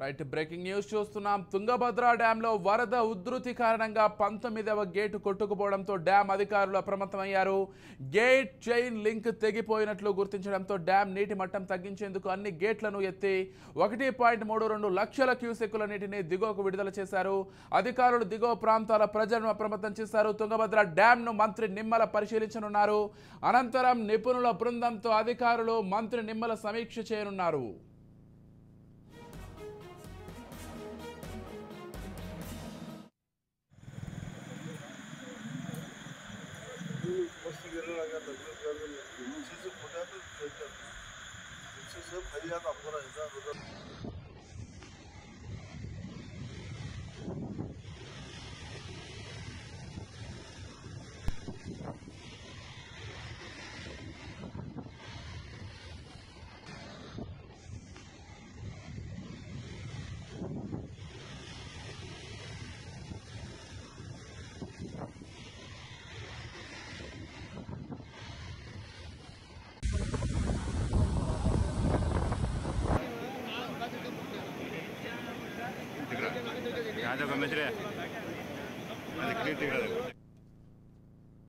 Right breaking news చూస్తున్నాం. తుంగభద్ర డ్యాంలో వరద ఉధృతి కారణంగా 19వ గేటు కొట్టుకుపోవడంతో డ్యాం అధికారులు అప్రమత్తమయ్యారు. గేట్ చైన్ లింక్ తెగిపోయినట్లు గుర్తించడంతో డ్యాం నీటి మట్టం తగ్గించేందుకు అన్ని గేట్లను ఎత్తి 1.32 లక్షల క్యూసెక్కుల నీటిని దిగువకు విడుదల చేశారు. అధికారులు దిగువ ప్రాంతాల ప్రజలను అప్రమత్తం చేశారు. తుంగభద్ర డ్యాంను మంత్రి నిమ్మల పరిశీలించనున్నారు. అనంతరం నిపుణుల బృందంతో అధికారులు మంత్రి నిమ్మల సమీక్ష చేయనున్నారు. फरियाद आपको रहेगा। यहाँ जो मिश्रे